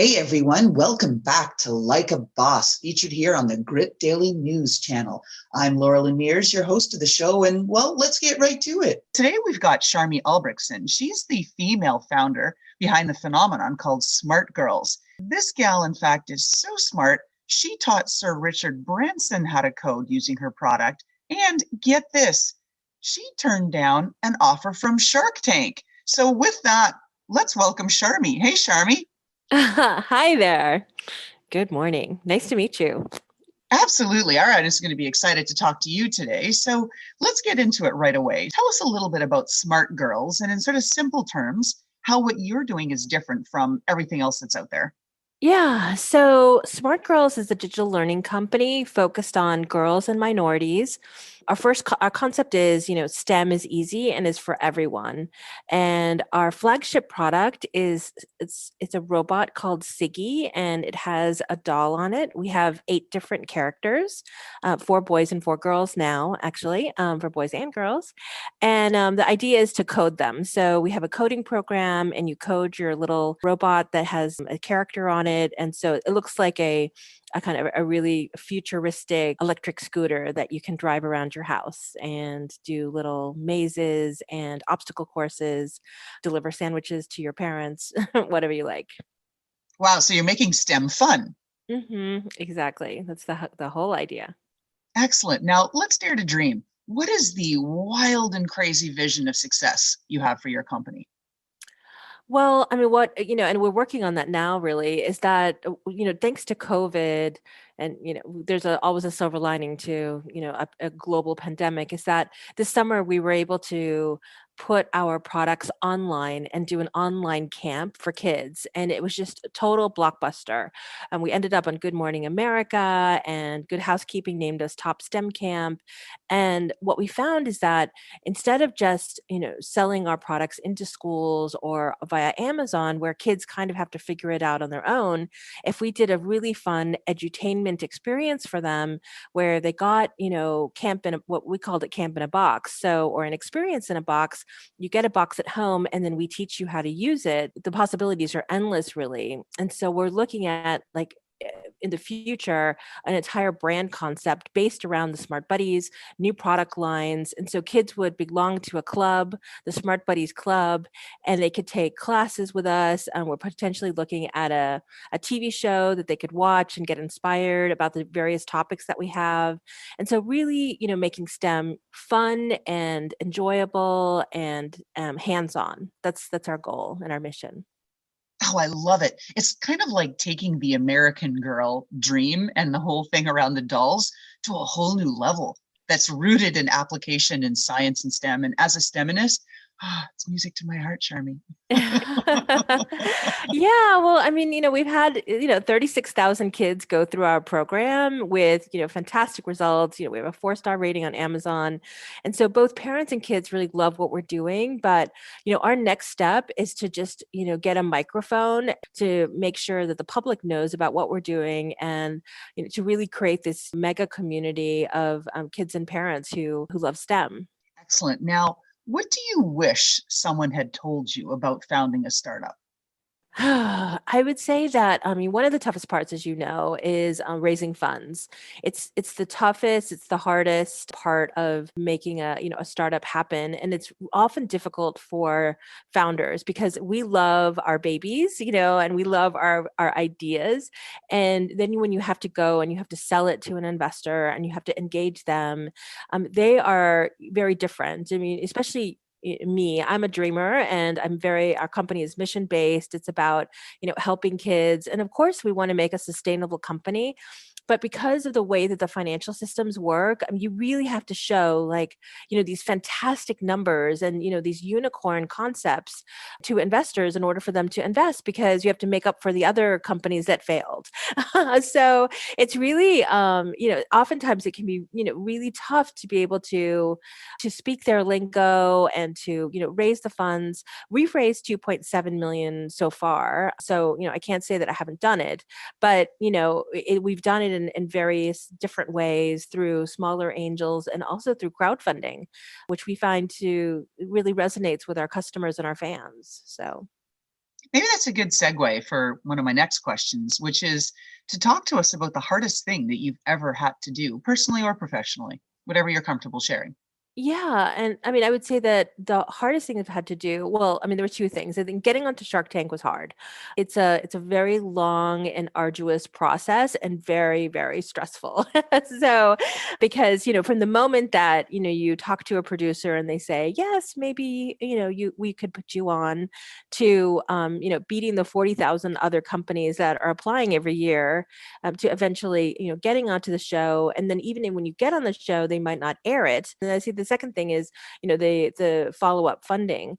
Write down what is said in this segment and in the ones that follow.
Hey everyone, welcome back to Like a Boss, featured here on the Grit Daily News channel. I'm Loralyn Mears, your host of the show, and well, let's get right to it. Today we've got Sharmi Albrechtsen. She's the female founder behind the phenomenon called SmartGurlz. This gal, in fact, is so smart, she taught Sir Richard Branson how to code using her product, and get this, she turned down an offer from SharkTank. So with that, let's welcome Sharmi. Hey Sharmi. Hi there. Good morning. Nice to meet you. Absolutely. All right. It's going to be excited to talk to you today. So let's get into it right away. Tell us a little bit about SmartGurlz and in sort of simple terms, how what you're doing is different from everything else that's out there. Yeah, so SmartGurlz is a digital learning company focused on girls and minorities. Our concept is, STEM is easy and is for everyone. And our flagship product is it's a robot called Siggy, and it has a doll on it. We have 8 different characters, 4 boys and 4 girls now, actually, for boys and girls. And the idea is to code them. So we have a coding program, and you code your little robot that has a character on it. And so it looks like a kind of a really futuristic electric scooter that you can drive around your house and do little mazes and obstacle courses, deliver sandwiches to your parents, whatever you like. Wow. So you're making STEM fun. Exactly. That's the whole idea. Excellent. Now let's dare to dream. What is the wild and crazy vision of success you have for your company? Well, I mean, and we're working on that now really, is that, thanks to COVID and, there's always a silver lining to, a global pandemic, is that this summer we were able to put our products online and do an online camp for kids. And it was just a total blockbuster. And we ended up on Good Morning America, and Good Housekeeping named us top STEM camp. And what we found is that instead of just, selling our products into schools or via Amazon, where kids kind of have to figure it out on their own, if we did a really fun edutainment experience for them where they got, what we called it camp in a box. So, or an experience in a box, you get a box at home and then we teach you how to use it. The possibilities are endless, really. And so we're looking at, like, in the future, an entire brand concept based around the Smart Buddies, new product lines. And so kids would belong to a club, the Smart Buddies Club, and they could take classes with us. And we're potentially looking at a TV show that they could watch and get inspired about the various topics that we have. And so really, making STEM fun and enjoyable and hands-on. That's our goal and our mission. Oh, I love it. It's kind of like taking the American Girl dream and the whole thing around the dolls to a whole new level that's rooted in application in science and STEM. And as a STEMinist, it's music to my heart, Sharmi. Yeah, well, I mean, we've had, 36,000 kids go through our program with, fantastic results. We have a 4-star rating on Amazon. And so both parents and kids really love what we're doing. But, our next step is to just, get a microphone to make sure that the public knows about what we're doing, and, to really create this mega community of kids and parents who love STEM. Excellent. Now, what do you wish someone had told you about founding a startup? I would say that, I mean, one of the toughest parts, as you know, is raising funds. It's the toughest, it's the hardest part of making a startup happen, and it's often difficult for founders because we love our babies, and we love our ideas, and then when you have to go and you have to sell it to an investor and you have to engage them, they are very different. I mean, especially me, I'm a dreamer, and our company is mission based. It's about, helping kids. And of course we want to make a sustainable company, but because of the way that the financial systems work, I mean, you really have to show, like, these fantastic numbers and, these unicorn concepts to investors in order for them to invest, because you have to make up for the other companies that failed. So it's really, oftentimes it can be, really tough to be able to speak their lingo and to, raise the funds. We've raised 2.7 million so far. So, I can't say that I haven't done it, but, we've done it in various different ways through smaller angels and also through crowdfunding, which we find to really resonates with our customers and our fans. So. Maybe that's a good segue for one of my next questions, which is to talk to us about the hardest thing that you've ever had to do, personally or professionally, whatever you're comfortable sharing. Yeah, and I mean, I would say that the hardest thing I've had to do, well, I mean, there were two things. I think getting onto Shark Tank was hard. It's a very long and arduous process and very, very stressful. So, because, from the moment that, you talk to a producer and they say, "Yes, maybe, we could put you on," to beating the 40,000 other companies that are applying every year, to eventually, getting onto the show. And then even when you get on the show, they might not air it. And I see the second thing is, the follow-up funding.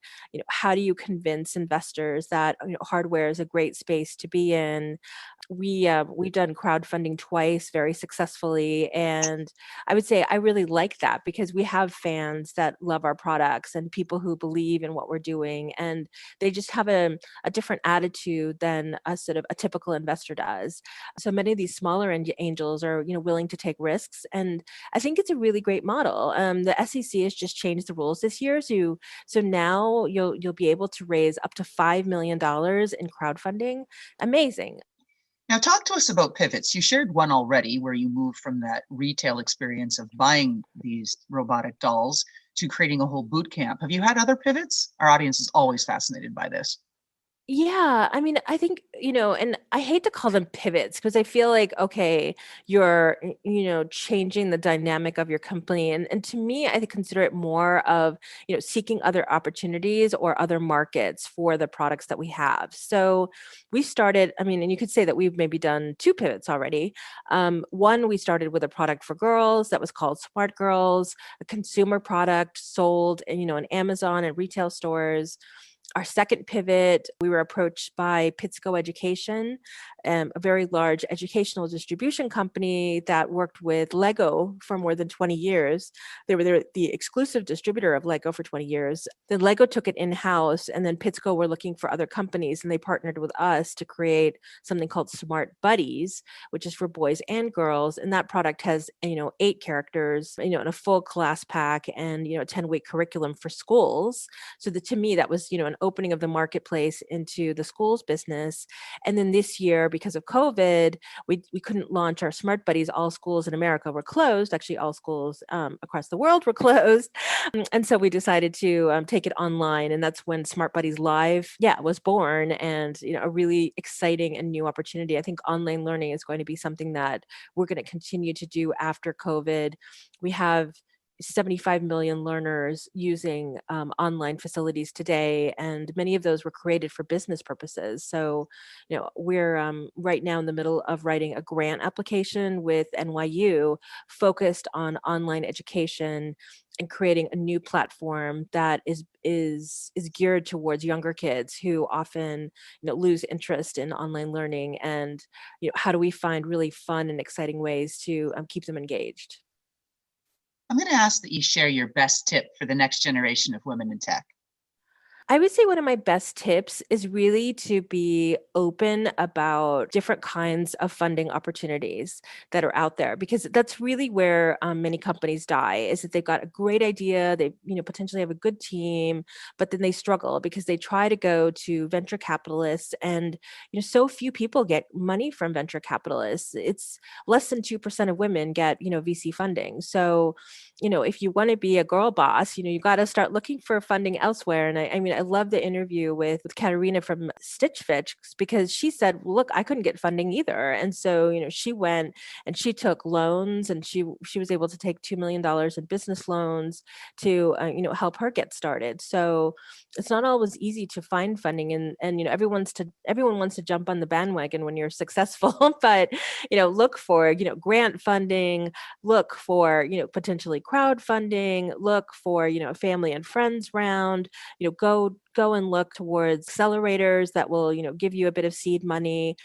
How do you convince investors that, hardware is a great space to be in? We've done crowdfunding twice very successfully, and I would say I really like that because we have fans that love our products and people who believe in what we're doing, and they just have a different attitude than a sort of a typical investor does. So many of these smaller angels are, willing to take risks, and I think it's a really great model. The SEC has just changed the rules this year, so now you'll be able to raise up to $5 million in crowdfunding. Amazing. Now, talk to us about pivots. You shared one already where you moved from that retail experience of buying these robotic dolls to creating a whole boot camp. Have you had other pivots? Our audience is always fascinated by this. Yeah, I mean, I think, and I hate to call them pivots because I feel like, okay, you're, changing the dynamic of your company. And to me, I consider it more of, seeking other opportunities or other markets for the products that we have. So we started, I mean, and you could say that we've maybe done two pivots already. One, we started with a product for girls that was called SmartGurlz, a consumer product sold, on Amazon and retail stores. Our second pivot, we were approached by Pittsco Education, a very large educational distribution company that worked with Lego for more than 20 years. They were the exclusive distributor of Lego for 20 years. Then Lego took it in-house, and then Pittsco were looking for other companies, and they partnered with us to create something called SmartBuddies, which is for boys and girls. And that product has, 8 characters, and a full class pack and, a 10-week curriculum for schools. So to me, that was, an opening of the marketplace into the schools business. And then this year, because of COVID, we couldn't launch our Smart Buddies. All schools in America were closed. Actually, all schools across the world were closed. And so we decided to take it online. And that's when Smart Buddies Live, was born, and, a really exciting and new opportunity. I think online learning is going to be something that we're going to continue to do after COVID. We have 75 million learners using online facilities today, and many of those were created for business purposes. So, we're right now in the middle of writing a grant application with NYU focused on online education and creating a new platform that is geared towards younger kids who often, lose interest in online learning. And, how do we find really fun and exciting ways to keep them engaged? I'm going to ask that you share your best tip for the next generation of women in tech. I would say one of my best tips is really to be open about different kinds of funding opportunities that are out there, because that's really where many companies die, is that they've got a great idea, they potentially have a good team, but then they struggle because they try to go to venture capitalists, and so few people get money from venture capitalists. It's less than 2% of women get VC funding. So if you want to be a girl boss, you got to start looking for funding elsewhere. And I mean, I love the interview with Katerina from Stitch Fix, because she said, look, I couldn't get funding either. And so, she went and she took loans, and she was able to take $2 million in business loans to, help her get started. So it's not always easy to find funding, and everyone wants to jump on the bandwagon when you're successful, but, look for, grant funding, look for, potentially crowdfunding, look for, a family and friends round, go and look towards accelerators that will, give you a bit of seed money.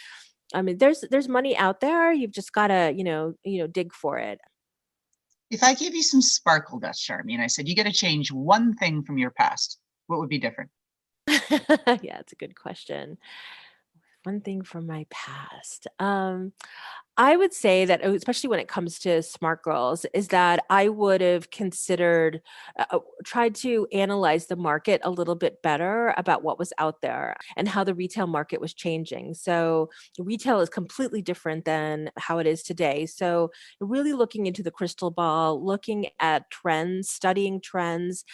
I mean, there's money out there. You've just got to, dig for it. If I gave you some sparkle dust, Sharmi, and I said you got to change one thing from your past, what would be different? Yeah, it's a good question. One thing from my past. I would say that, especially when it comes to SmartGurlz, is that I would have considered, tried to analyze the market a little bit better about what was out there and how the retail market was changing. So retail is completely different than how it is today. So really looking into the crystal ball, looking at trends, studying trends,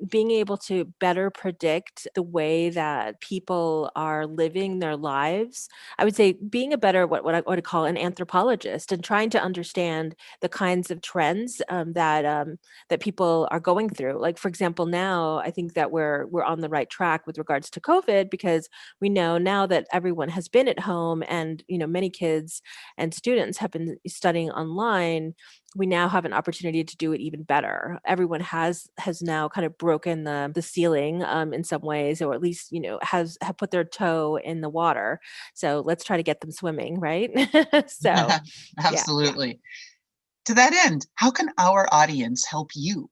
being able to better predict the way that people are living their lives. I would say being a better, what I would call an anthropologist, and trying to understand the kinds of trends that people are going through. Like, for example, now I think that we're on the right track with regards to COVID, because we know now that everyone has been at home, and many kids and students have been studying online. We now have an opportunity to do it even better. Everyone has now kind of broken the ceiling, in some ways, or at least have put their toe in the water. So let's try to get them swimming, right? So yeah. Absolutely. To that end, how can our audience help you?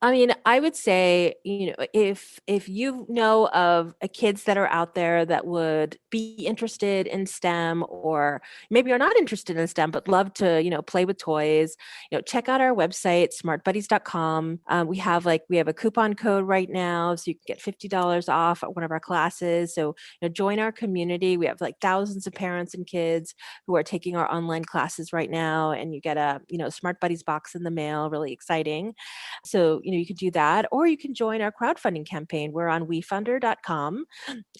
I mean, I would say, if you know of kids that are out there that would be interested in STEM, or maybe are not interested in STEM but love to, play with toys, check out our website, smartbuddies.com. We have a coupon code right now, so you can get $50 off at one of our classes. So, join our community. We have like thousands of parents and kids who are taking our online classes right now, and you get a, Smart Buddies box in the mail. Really exciting. So, you could do that, or you can join our crowdfunding campaign. We're on wefunder.com,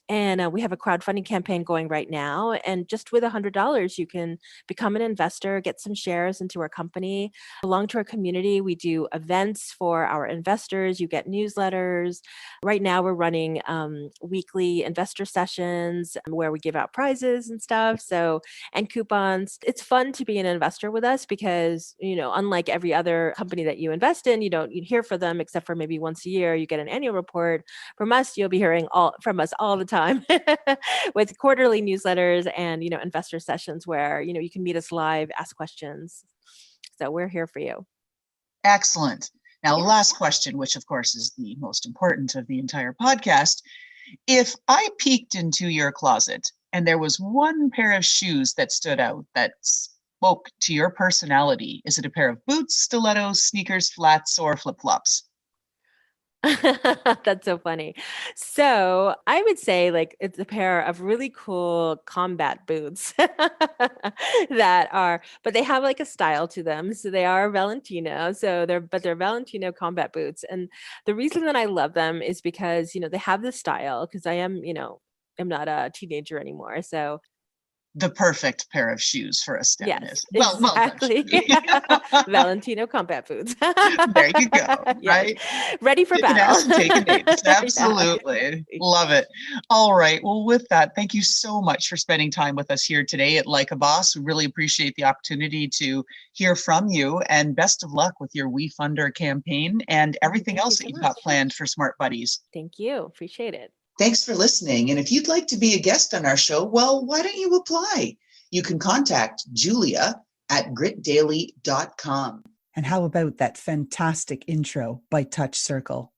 and we have a crowdfunding campaign going right now. And just with $100, you can become an investor, get some shares into our company, belong to our community. We do events for our investors. You get newsletters. Right now, we're running weekly investor sessions where we give out prizes and stuff. So, and coupons. It's fun to be an investor with us because, unlike every other company that you invest in, you hear from them except for maybe once a year. You get an annual report. From us, you'll be hearing from us all the time with quarterly newsletters and, investor sessions where, you can meet us live, ask questions. So we're here for you. Excellent. Now, Yeah. last question, which of course is the most important of the entire podcast. If I peeked into your closet and there was one pair of shoes that stood out that spoke to your personality, is it a pair of boots, stilettos, sneakers, flats, or flip-flops? That's so funny. So I would say like it's a pair of really cool combat boots but they have like a style to them. So they are Valentino. They're Valentino combat boots. And the reason that I love them is because, they have this style, because I'm not a teenager anymore. So The perfect pair of shoes for a yes, STEMist. Well done, exactly. Sharmi. Valentino combat boots. There you go, Yes. right? Ready for Kicking battle. ass and taking names. Yeah. Absolutely. Love it. All right. Well, with that, thank you so much for spending time with us here today at Like a Boss. We really appreciate the opportunity to hear from you, and best of luck with your WeFunder campaign and everything Thank you else so that you've much. got planned for Smart Buddies. Thank you. Appreciate it. Thanks for listening. And if you'd like to be a guest on our show, well, why don't you apply? You can contact Julia at gritdaily.com. And how about that fantastic intro by Touch Circle?